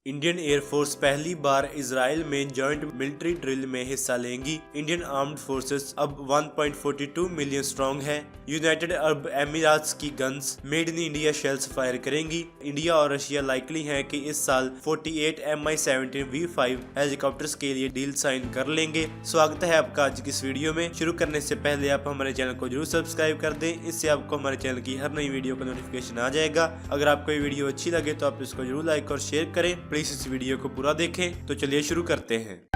Indian air force पहली बार Israel में joint military drill में हिस्सा लेंगी। इंडियन आर्म्ड फोर्सेस अब 1.42 मिलियन स्ट्रॉन्ग है। यूनाइटेड अरब एमिरात्स की guns made in India shells fire करेंगी। इंडिया और रशिया लाइकली हैं कि इस साल 48 Mi-17 V5 हेलीकॉप्टर्स के लिए डील साइन कर लेंगे। स्वागत है आपका आज की इस वीडियो में। शुरू करने से पहले आप हमारे चैनल को जरूर सब्सक्राइब कर दें, इससे आपको हमारे चैनल की हर नई वीडियो का नोटिफिकेशन आ जाएगा। अगर आपको ये वीडियो अच्छी लगे तो आप इसको जरूर लाइक और शेयर करें। प्लीज इस वीडियो को पूरा देखें। तो चलिए शुरू करते हैं।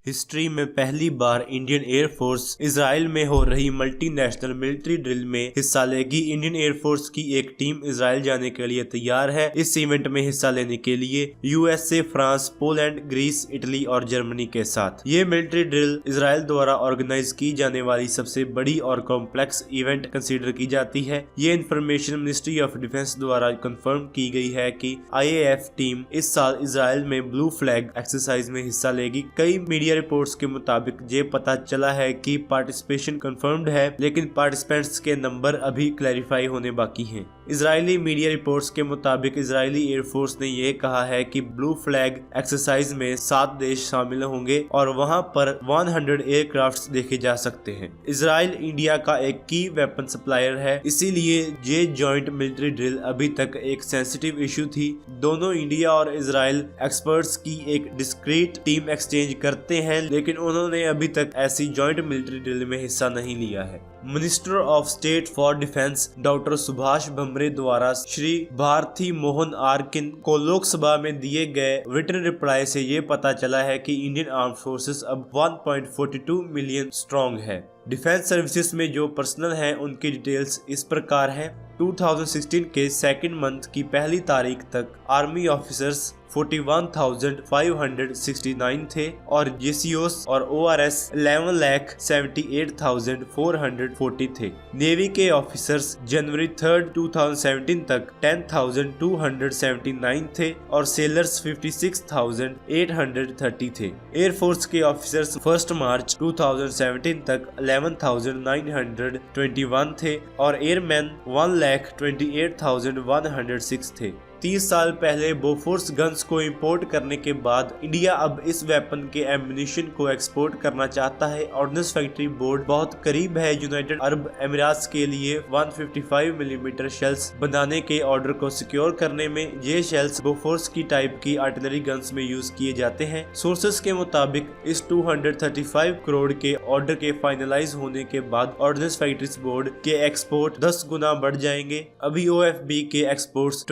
हिस्ट्री में पहली बार इंडियन एयरफोर्स इजराइल में हो रही मल्टीनेशनल मिलिट्री ड्रिल में हिस्सा लेगी। इंडियन एयरफोर्स की एक टीम इजराइल जाने के लिए तैयार है। इस इवेंट में हिस्सा लेने के लिए USA, France, Poland, Greece, Italy और जर्मनी के साथ। ये मिलिट्री ड्रिल इजराइल द्वारा ऑर्गेनाइज की जाने वाली सबसे बड़ी और कॉम्प्लेक्स इवेंट कंसीडर की जाती है। ये इंफॉर्मेशन मिनिस्ट्री ऑफ डिफेंस द्वारा कंफर्म की गई है कि IAF टीम इस साल इजराइल में ब्लू फ्लैग एक्सरसाइज में हिस्सा लेगी। कई मीडिया रिपोर्ट्स के मुताबिक ये पता चला है कि पार्टिसिपेशन कंफर्म्ड है, लेकिन पार्टिसिपेंट्स के नंबर अभी क्लैरिफाई होने बाकी हैं। इजरायली मीडिया रिपोर्ट्स के मुताबिक इजरायली एयरफोर्स ने यह कहा है कि ब्लू फ्लैग एक्सरसाइज में 7 देश शामिल होंगे और वहां पर 100 एयरक्राफ्ट्स देखे जा सकते हैं। इजराइल इंडिया का एक की वेपन सप्लायर है, इसीलिए ये जॉइंट मिलिट्री ड्रिल अभी तक एक सेंसिटिव इशू थी। दोनों इंडिया और इजराइल एक्सपर्ट्स की एक डिस्क्रीट टीम एक्सचेंज करते हैं, लेकिन उन्होंने अभी तक ऐसी जॉइंट मिलिट्री ड्रिल में हिस्सा नहीं लिया है। Minister of state for defence doctor Subhash Bhamre द्वारा श्री भारती मोहन आर्किन को लोकसभा में दिए गए रिटन रिप्लाई से ये पता चला है कि इंडियन आर्म्ड फोर्सेस अब 1.42 मिलियन स्ट्रॉन्ग है। डिफेंस सर्विसेज में जो पर्सनल हैं उनकी डिटेल्स इस प्रकार है। 2016 के सेकेंड मंथ की पहली तारीख तक आर्मी ऑफिसर्स 41,569 थे और GCOs और ORS 11,78,440 थे। नेवी के ऑफिसर्स जनवरी 3, 2017 तक 10,279 थे और सेलर्स 56,830 थे। एयरफोर्स के ऑफिसर्स 1 मार्च 2017 तक 11,921 थे और एयरमैन 1,28,106 थे। 30 साल पहले बोफोर्स गन्स को इंपोर्ट करने के बाद इंडिया अब इस वेपन के एम्युनिशन को एक्सपोर्ट करना चाहता है। ऑर्डिनेंस फैक्ट्री बोर्ड बहुत करीब है यूनाइटेड अरब एमिरात्स के लिए 155 मिलीमीटर शेल्स बनाने के ऑर्डर को सिक्योर करने में। ये शेल्स बोफोर्स की टाइप की आर्टिलरी गन्स में यूज किए जाते हैं। सोर्सेस के मुताबिक इस 235 करोड़ के ऑर्डर के फाइनलाइज होने के बाद ऑर्डिनेंस फैक्ट्रीज बोर्ड के एक्सपोर्ट 10 गुना बढ़ जाएंगे। अभी OFB के एक्सपोर्ट्स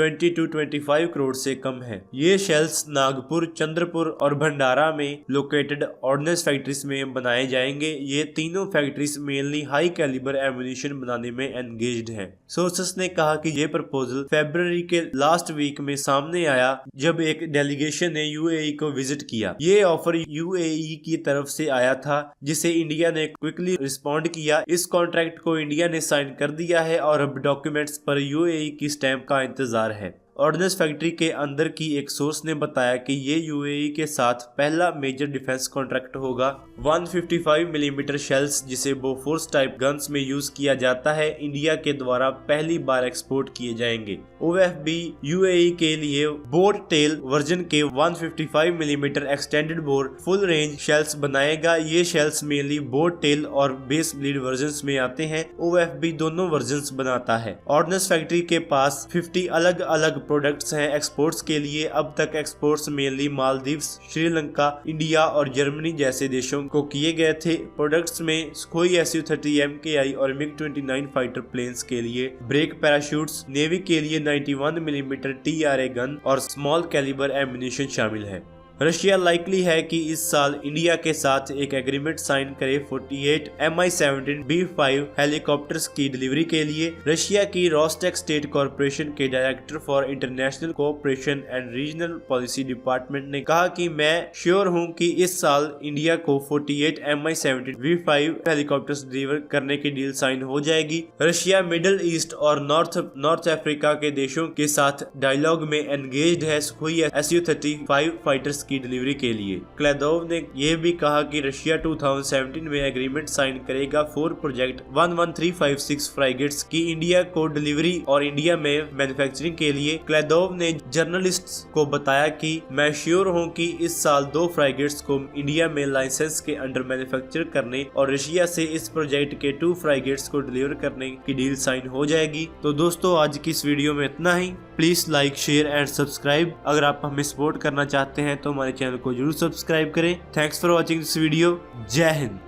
25 करोड़ से कम है। ये शेल्स नागपुर, चंद्रपुर और भंडारा में लोकेटेड ऑर्डिनेंस फैक्ट्रीज में बनाए जाएंगे। ये तीनों factories mainly high calibre ammunition बनाने में एंगेज्ड हैं। सोर्सेस ने कहा कि ये प्रपोजल फरवरी के लास्ट वीक में सामने आया जब एक डेलीगेशन ने UAE को विजिट किया। ये ऑफर UAE की तरफ से आया था, जिसे इंडिया ने क्विकली रिस्पॉन्ड किया। इस कॉन्ट्रैक्ट को इंडिया ने साइन कर दिया है और अब डॉक्यूमेंट्स पर UAE की स्टैंप का इंतजार है। ऑर्डिनेंस फैक्ट्री के अंदर की एक सोर्स ने बताया कि ये UAE के साथ पहला मेजर डिफेंस कॉन्ट्रैक्ट होगा। 155 मिलीमीटर शेल्स, जिसे बोफोर्स टाइप गन्स में यूज किया जाता है, इंडिया के द्वारा पहली बार एक्सपोर्ट किए जाएंगे। OFB UAE के लिए बोट टेल वर्जन के 155 millimetre extended bore full range shells बनाएगा। ये शेल्स मेनली बोट टेल और बेस ब्लीड वर्जन में आते हैं। OFB दोनों वर्जन बनाता है। ऑर्डिनेंस फैक्ट्री के पास 50 अलग अलग प्रोडक्ट्स हैं एक्सपोर्ट्स के लिए। अब तक exports mainly Maldives, Sri Lanka, India और जर्मनी जैसे देशों को किए गए थे। प्रोडक्ट्स में सुखोई Su-30 MKI और MiG-29 फाइटर प्लेन्स के लिए ब्रेक पैराशूट्स, नेवी के लिए 91 मिलीमीटर TRA गन और स्मॉल कैलिबर एम्युनिशन शामिल है। रशिया लाइकली है कि इस साल इंडिया के साथ एक एग्रीमेंट साइन करे 48 Mi-17 B5 हेलीकॉप्टर्स की डिलीवरी के लिए। रशिया की रोस्टेक स्टेट कॉर्पोरेशन के director for international cooperation and regional policy department ने कहा कि मैं श्योर हूं कि इस साल इंडिया को 48 Mi-17 V5 हेलीकॉप्टर्स डिलीवर करने की डील साइन हो जाएगी। रशिया मिडिल ईस्ट और नॉर्थ अफ्रीका के देशों के साथ डायलॉग में एंगेज्ड है। सुखोई Su-35 फाइटर्स की डिलीवरी के लिए। क्लेदोव ने यह भी कहा कि रशिया 2017 में एग्रीमेंट साइन करेगा 4 प्रोजेक्ट 11356 फ्राइगेट्स की इंडिया को डिलीवरी और इंडिया में मैन्युफैक्चरिंग के लिए। क्लेदोव ने जर्नलिस्ट्स को बताया कि मैं श्योर हूं कि इस साल 2 फ्राइगेट्स को इंडिया में लाइसेंस के अंडर मैन्युफैक्चर करने और रशिया से इस प्रोजेक्ट के 2 फ्राइगेट्स को डिलीवर करने की डील साइन हो जाएगी। तो दोस्तों आज की इस वीडियो में इतना ही। Please like, share and subscribe. अगर आप हमें सपोर्ट करना चाहते हैं तो हमारे चैनल को जरूर सब्सक्राइब करें। Thanks for watching this video. जय हिंद।